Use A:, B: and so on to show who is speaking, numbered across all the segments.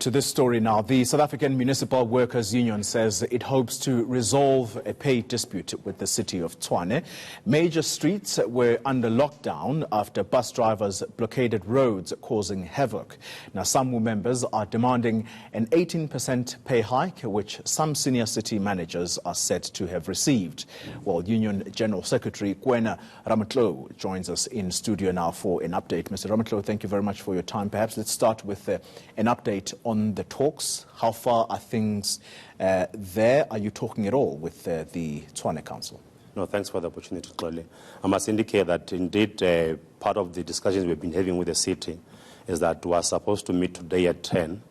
A: To this story now. The South African Municipal Workers Union says it hopes to resolve a pay dispute with the city of Tshwane. Major streets were under lockdown after bus drivers blockaded roads, causing havoc. Now, SAMWU members are demanding an 18% pay hike, which some senior city managers are said to have received. Well, Union General Secretary Tshwane joins us in studio now for an update. Mr. Ramatlo, thank you very much for your time. Perhaps let's start with an update on the talks. How far are things there? Are you talking at all with the Tshwane Council?
B: No, thanks for the opportunity, Claudia. I must indicate that indeed part of the discussions we've been having with the city is that we are supposed to meet today at 10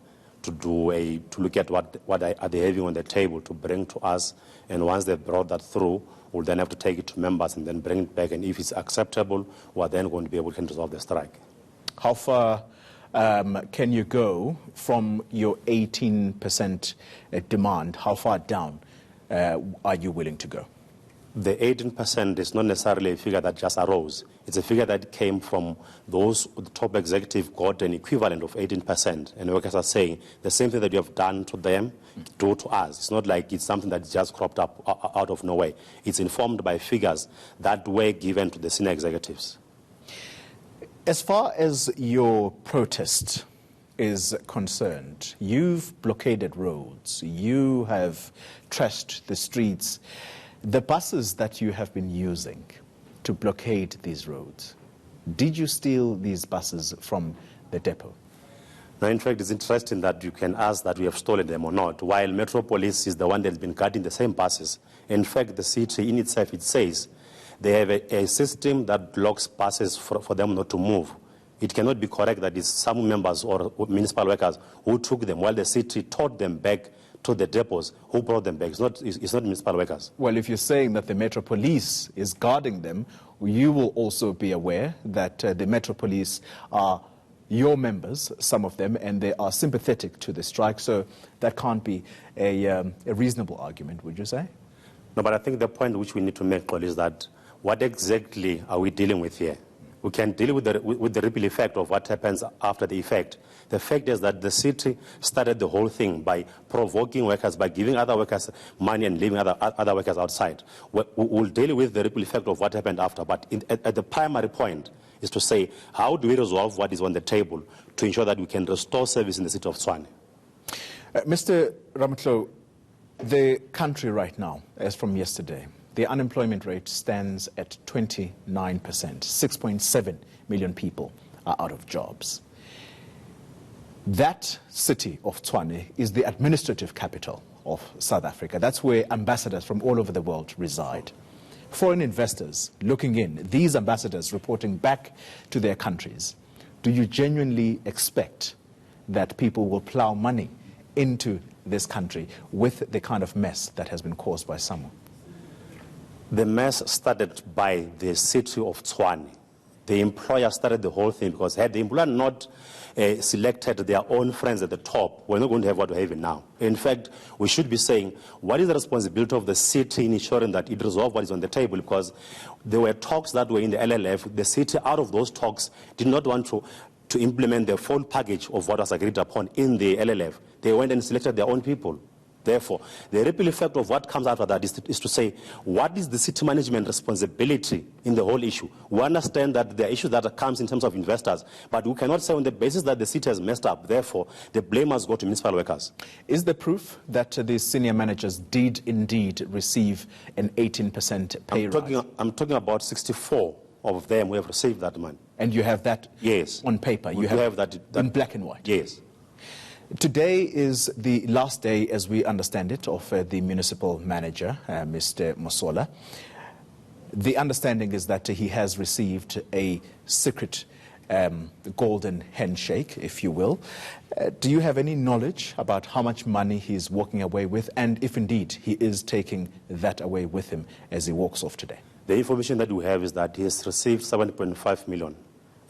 B: to look at what are they having on the table to bring to us, and once they've brought that through, we'll then have to take it to members and then bring it back, and if it's acceptable, we're then going to be able to resolve the strike.
A: How far can you go from your 18% demand? How far down are you willing to go?
B: The 18% is not necessarily a figure that just arose. It's a figure that came from those the top executive got an equivalent of 18%. And workers are saying the same thing that you have done to them, do to us. It's not like it's something that just cropped up out of nowhere. It's informed by figures that were given to the senior executives.
A: As far as your protest is concerned, you've blockaded roads, you have trashed the streets. The buses that you have been using to blockade these roads, did you steal these buses from the depot?
B: Now, in fact, it's interesting that you can ask that we have stolen them or not, while Metropolis is the one that's been guarding the same buses. In fact, the city in itself, it says they have a system that blocks buses for them not to move. It cannot be correct that it's some members or municipal workers who took them while the city towed them back to the depots. Who brought them back? It's not municipal workers.
A: Well, if you're saying that the Metro Police is guarding them, you will also be aware that the Metro Police are your members, some of them, and they are sympathetic to the strike. So that can't be a reasonable argument, would you say?
B: No, but I think the point which we need to make, Paul, is that what exactly are we dealing with here? We can deal with the ripple effect of what happens after the effect. The fact is that the city started the whole thing by provoking workers, by giving other workers money and leaving other workers outside. We'll deal with the ripple effect of what happened after, but at the primary point is to say, how do we resolve what is on the table to ensure that we can restore service in the city of Tshwane?
A: Mr. Ramatlo, the country right now, as from yesterday, the unemployment rate stands at 29%. 6.7 million people are out of jobs. That city of Tshwane is the administrative capital of South Africa. That's where ambassadors from all over the world reside. Foreign investors looking in, these ambassadors reporting back to their countries, do you genuinely expect that people will plow money into this country with the kind of mess that has been caused by SAMWU?
B: The mess started by the city of Tshwane. The employer started the whole thing because had the employer not selected their own friends at the top, we're not going to have what we're having now. In fact, we should be saying, what is the responsibility of the city in ensuring that it resolves what is on the table? Because there were talks that were in the LLF. The city, out of those talks, did not want to implement the full package of what was agreed upon in the LLF. They went and selected their own people. Therefore, the ripple effect of what comes after that is to say, what is the city management responsibility in the whole issue? We understand that there are issues that comes in terms of investors, but we cannot say on the basis that the city has messed up, therefore, the blame must go to municipal workers.
A: Is there proof that these senior managers did indeed receive an 18% pay rise?
B: I'm talking about 64 of them who have received that money.
A: And you have that
B: yes.
A: on paper?
B: You have that
A: in black and white?
B: Yes.
A: Today is the last day, as we understand it, of the municipal manager, Mr. Mosola. The understanding is that he has received a secret golden handshake, if you will. Do you have any knowledge about how much money he's walking away with, and if indeed he is taking that away with him as he walks off today?
B: The information that we have is that he has received 7.5 million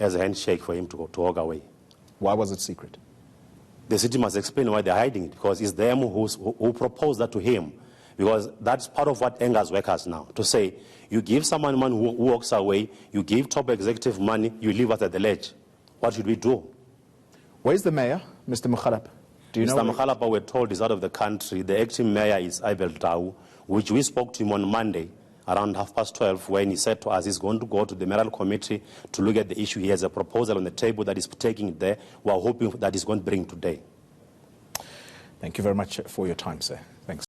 B: as a handshake for him to walk away.
A: Why was it secret?
B: The city must explain why they're hiding it, because it's them who proposed that to him. Because that's part of what angers workers now, to say, you give someone money who walks away, you give top executive money, you leave us at the ledge. What should we do?
A: Where's the mayor, Mr. Mukhalap? Do you know?
B: Mr. Mkhalapa, we're told, is out of the country. The acting mayor is Abel Tau, which we spoke to him on Monday around 12:30 when he said to us he's going to go to the mayoral committee to look at the issue. He has a proposal on the table that he's taking it there. We're hoping that he's going to bring today.
A: Thank you very much for your time, sir. Thanks.